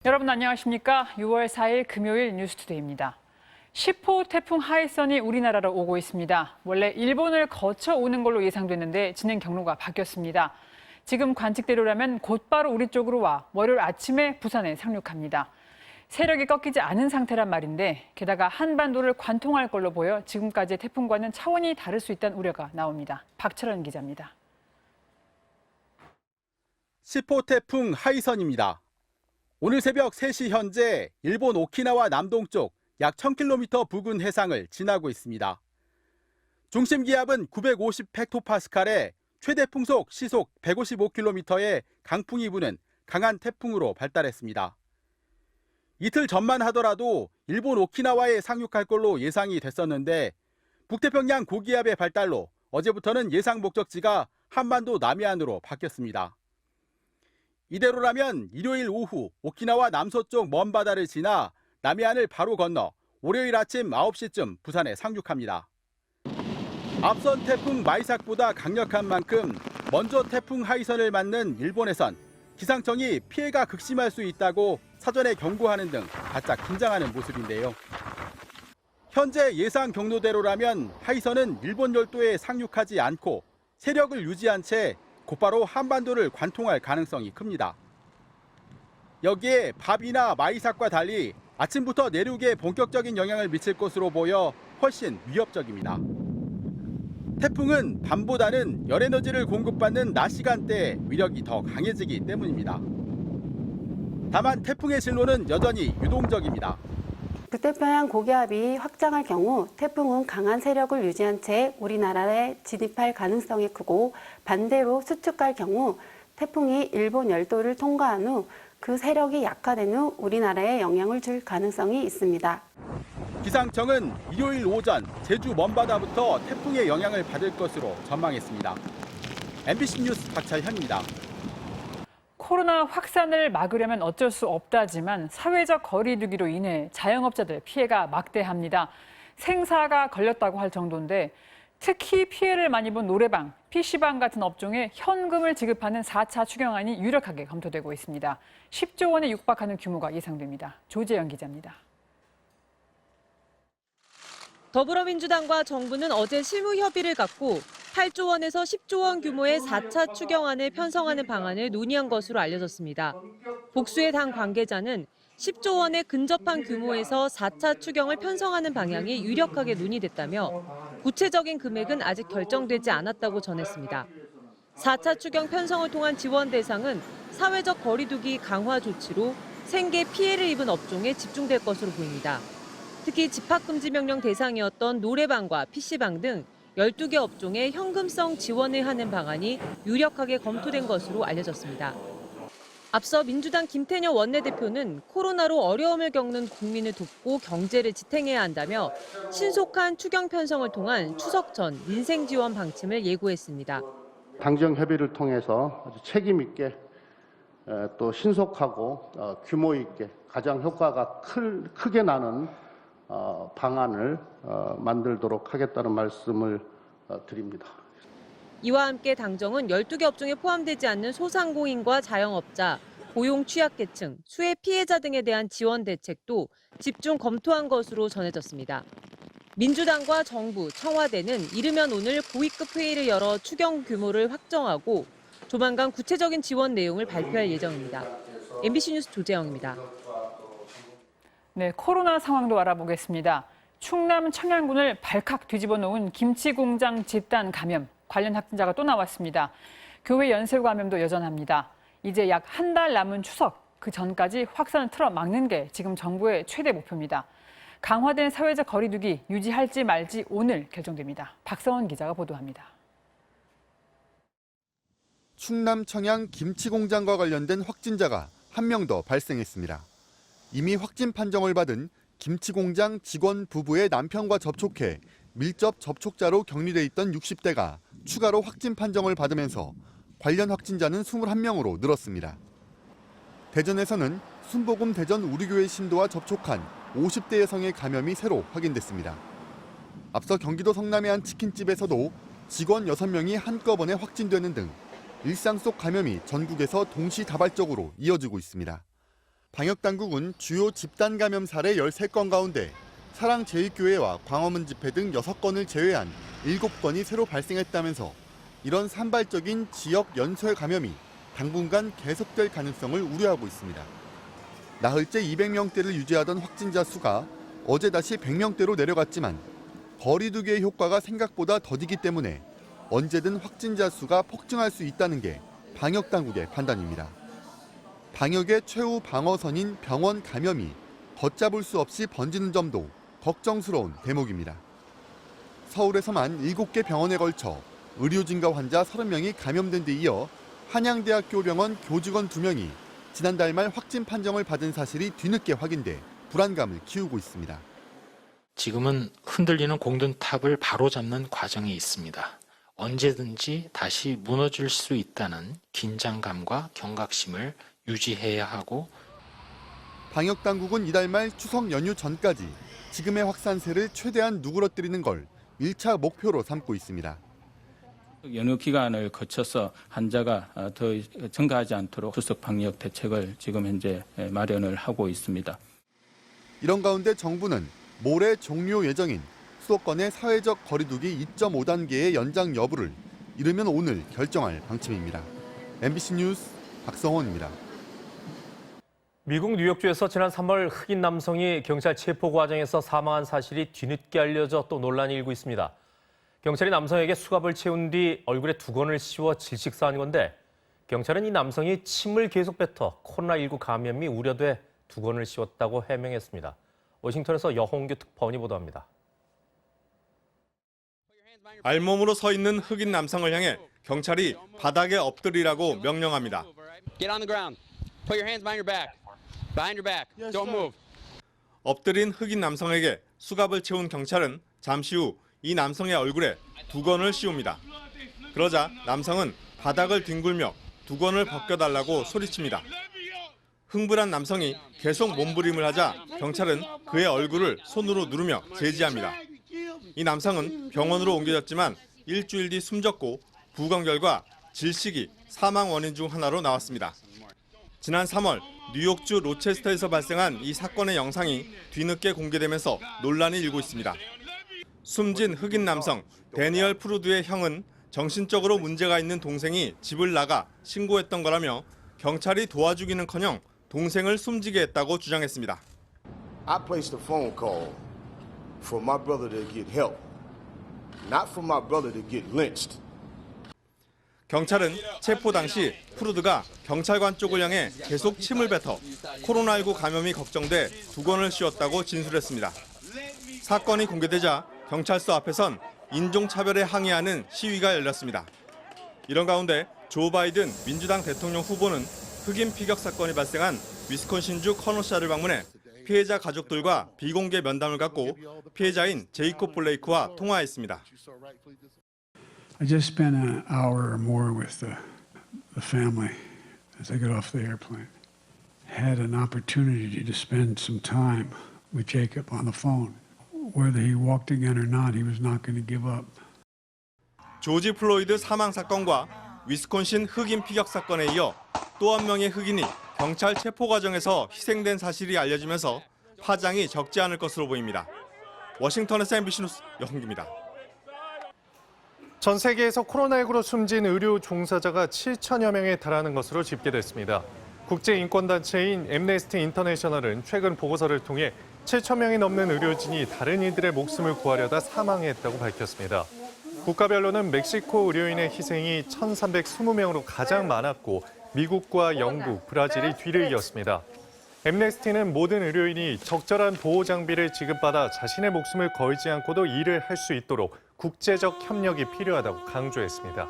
여러분 안녕하십니까? 6월 4일 금요일 뉴스투데이입니다. 10호 태풍 하이선이 우리나라로 오고 있습니다. 원래 일본을 거쳐 오는 걸로 예상됐는데 진행 경로가 바뀌었습니다. 지금 관측대로라면 곧바로 우리 쪽으로 와 월요일 아침에 부산에 상륙합니다. 세력이 꺾이지 않은 상태란 말인데 게다가 한반도를 관통할 걸로 보여 지금까지의 태풍과는 차원이 다를 수 있다는 우려가 나옵니다. 박철원 기자입니다. 10호 태풍 하이선입니다. 오늘 새벽 3시 현재 일본 오키나와 남동쪽 약 1000km 부근 해상을 지나고 있습니다. 중심 기압은 950헥토파스칼에 최대 풍속 시속 155km의 강풍이 부는 강한 태풍으로 발달했습니다. 이틀 전만 하더라도 일본 오키나와에 상륙할 걸로 예상이 됐었는데 북태평양 고기압의 발달로 어제부터는 예상 목적지가 한반도 남해안으로 바뀌었습니다. 이대로라면 일요일 오후 오키나와 남서쪽 먼 바다를 지나 남해안을 바로 건너 월요일 아침 9시쯤 부산에 상륙합니다. 앞선 태풍 마이삭보다 강력한 만큼 먼저 태풍 하이선을 맞는 일본에선 기상청이 피해가 극심할 수 있다고 사전에 경고하는 등 바짝 긴장하는 모습인데요. 현재 예상 경로대로라면 하이선은 일본 열도에 상륙하지 않고 세력을 유지한 채 곧바로 한반도를 관통할 가능성이 큽니다. 여기에 바비나 마이삭과 달리 아침부터 내륙에 본격적인 영향을 미칠 것으로 보여 훨씬 위협적입니다. 태풍은 밤보다는 열에너지를 공급받는 낮 시간대에 위력이 더 강해지기 때문입니다. 다만 태풍의 진로는 여전히 유동적입니다. 북태평양 고기압이 확장할 경우 태풍은 강한 세력을 유지한 채 우리나라에 진입할 가능성이 크고 반대로 수축할 경우 태풍이 일본 열도를 통과한 후 그 세력이 약화된 후 우리나라에 영향을 줄 가능성이 있습니다. 기상청은 일요일 오전 제주 먼바다부터 태풍의 영향을 받을 것으로 전망했습니다. MBC 뉴스 박철현입니다. 코로나 확산을 막으려면 어쩔 수 없다지만 사회적 거리 두기로 인해 자영업자들 피해가 막대합니다. 생사가 걸렸다고 할 정도인데 특히 피해를 많이 본 노래방, PC방 같은 업종에 현금을 지급하는 4차 추경안이 유력하게 검토되고 있습니다. 10조 원에 육박하는 규모가 예상됩니다. 조재영 기자입니다. 더불어민주당과 정부는 어제 실무 협의를 갖고 8조 원에서 10조 원 규모의 4차 추경안을 편성하는 방안을 논의한 것으로 알려졌습니다. 복수의 당 관계자는 10조 원에 근접한 규모에서 4차 추경을 편성하는 방향이 유력하게 논의됐다며 구체적인 금액은 아직 결정되지 않았다고 전했습니다. 4차 추경 편성을 통한 지원 대상은 사회적 거리 두기 강화 조치로 생계 피해를 입은 업종에 집중될 것으로 보입니다. 특히 집합금지 명령 대상이었던 노래방과 PC방 등 12개 업종에 현금성 지원을 하는 방안이 유력하게 검토된 것으로 알려졌습니다. 앞서 민주당 김태녀 원내대표는 코로나로 어려움을 겪는 국민을 돕고 경제를 지탱해야 한다며 신속한 추경 편성을 통한 추석 전 민생 지원 방침을 예고했습니다. 당정 협의를 통해서 아주 책임 있게 또 신속하고 규모 있게 가장 효과가 크게 나는 방안을 만들도록 하겠다는 말씀을 드립니다. 이와 함께 당정은 12개 업종에 포함되지 않는 소상공인과 자영업자, 고용 취약계층, 수해 피해자 등에 대한 지원 대책도 집중 검토한 것으로 전해졌습니다. 민주당과 정부, 청와대는 이르면 오늘 고위급 회의를 열어 추경 규모를 확정하고 조만간 구체적인 지원 내용을 발표할 예정입니다. MBC 뉴스 조재영입니다. 네, 코로나 상황도 알아보겠습니다. 충남 청양군을 발칵 뒤집어 놓은 김치 공장 집단 감염. 관련 확진자가 또 나왔습니다. 교회 연쇄 감염도 여전합니다. 이제 약 한 달 남은 추석, 그 전까지 확산을 틀어막는 게 지금 정부의 최대 목표입니다. 강화된 사회적 거리 두기 유지할지 말지 오늘 결정됩니다. 박성원 기자가 보도합니다. 충남 청양 김치 공장과 관련된 확진자가 한 명 더 발생했습니다. 이미 확진 판정을 받은 김치 공장 직원 부부의 남편과 접촉해 밀접 접촉자로 격리돼 있던 60대가 추가로 확진 판정을 받으면서 관련 확진자는 21명으로 늘었습니다. 대전에서는 순복음 대전 우리교회 신도와 접촉한 50대 여성의 감염이 새로 확인됐습니다. 앞서 경기도 성남의 한 치킨집에서도 직원 6명이 한꺼번에 확진되는 등 일상 속 감염이 전국에서 동시다발적으로 이어지고 있습니다. 방역당국은 주요 집단 감염 사례 13건 가운데 사랑제일교회와 광화문 집회 등 6건을 제외한 7건이 새로 발생했다면서 이런 산발적인 지역 연쇄 감염이 당분간 계속될 가능성을 우려하고 있습니다. 나흘째 200명대를 유지하던 확진자 수가 어제 다시 100명대로 내려갔지만 거리 두기의 효과가 생각보다 더디기 때문에 언제든 확진자 수가 폭증할 수 있다는 게 방역당국의 판단입니다. 방역의 최후 방어선인 병원 감염이 걷잡을 수 없이 번지는 점도 걱정스러운 대목입니다. 서울에서만 7개 병원에 걸쳐 의료진과 환자 30명이 감염된 데 이어 한양대학교 병원 교직원 2명이 지난달 말 확진 판정을 받은 사실이 뒤늦게 확인돼 불안감을 키우고 있습니다. 지금은 흔들리는 공든탑을 바로잡는 과정에 있습니다. 언제든지 다시 무너질 수 있다는 긴장감과 경각심을 유지해야 하고 방역당국은 이달 말 추석 연휴 전까지 지금의 확산세를 최대한 누그러뜨리는 걸 1차 목표로 삼고 있습니다. 연휴 기간을 거쳐서 환자가 더 증가하지 않도록 추석 방역 대책을 지금 현재 마련을 하고 있습니다. 이런 가운데 정부는 모레 종료 예정인 수도권의 사회적 거리두기 2.5단계의 연장 여부를 이르면 오늘 결정할 방침입니다. MBC 뉴스 박성원입니다. 미국 뉴욕주에서 지난 3월 흑인 남성이 경찰 체포 과정에서 사망한 사실이 뒤늦게 알려져 또 논란이 일고 있습니다. 경찰이 남성에게 수갑을 채운 뒤 얼굴에 두건을 씌워 질식사한 건데 경찰은 이 남성이 침을 계속 뱉어 코로나19 감염이 우려돼 두건을 씌웠다고 해명했습니다. 워싱턴에서 여홍규 특파원이 보도합니다. 알몸으로 서 있는 흑인 남성을 향해 경찰이 바닥에 엎드리라고 명령합니다. Get on the ground. Put your hands behind your back. Behind your back. Don't move. 엎드린 흑인 남성에게 수갑을 채운 경찰은 잠시 후 이 남성의 얼굴에 두건을 씌웁니다. 그러자 남성은 바닥을 뒹굴며 두건을 벗겨달라고 소리칩니다. 흥분한 남성이 계속 몸부림을 하자 경찰은 그의 얼굴을 손으로 누르며 제지합니다. 이 남성은 병원으로 옮겨졌지만 일주일 뒤 숨졌고 부검 결과 질식이 사망 원인 중 하나로 나왔습니다. 지난 3월 뉴욕주 로체스터에서 발생한 이 사건의 영상이 뒤늦게 공개되면서 논란이 일고 있습니다. 숨진 흑인 남성 데니얼 프루드의 형은 정신적으로 문제가 있는 동생이 집을 나가 신고했던 거라며 경찰이 도와주기는커녕 동생을 숨지게 했다고 주장했습니다. I placed a phone call for my brother to get help, not for my brother to get lynched. 경찰은 체포 당시 프루드가 경찰관 쪽을 향해 계속 침을 뱉어 코로나19 감염이 걱정돼 두건을 씌웠다고 진술했습니다. 사건이 공개되자 경찰서 앞에선 인종차별에 항의하는 시위가 열렸습니다. 이런 가운데 조 바이든 민주당 대통령 후보는 흑인 피격 사건이 발생한 위스콘신주 커너샤를 방문해 피해자 가족들과 비공개 면담을 갖고 피해자인 제이콥 블레이크와 통화했습니다. I just spent an hour or more with the family as I got off the airplane. Had an opportunity to spend some time with Jacob on the phone. Whether he walked again or not, he was not going to give up. 조지 플로이드 사망 사건과 위스콘신 흑인 피격 사건에 이어 또 한 명의 흑인이 경찰 체포 과정에서 희생된 사실이 알려지면서 파장이 적지 않을 것으로 보입니다. 워싱턴에서 MBC 뉴스 여홍규입니다. 전 세계에서 코로나19로 숨진 의료 종사자가 7천여 명에 달하는 것으로 집계됐습니다. 국제인권단체인 앰네스티 인터내셔널은 최근 보고서를 통해 7천 명이 넘는 의료진이 다른 이들의 목숨을 구하려다 사망했다고 밝혔습니다. 국가별로는 멕시코 의료인의 희생이 1,320명으로 가장 많았고 미국과 영국, 브라질이 뒤를 이었습니다. 앰네스티는 모든 의료인이 적절한 보호 장비를 지급받아 자신의 목숨을 걸지 않고도 일을 할 수 있도록 국제적 협력이 필요하다고 강조했습니다.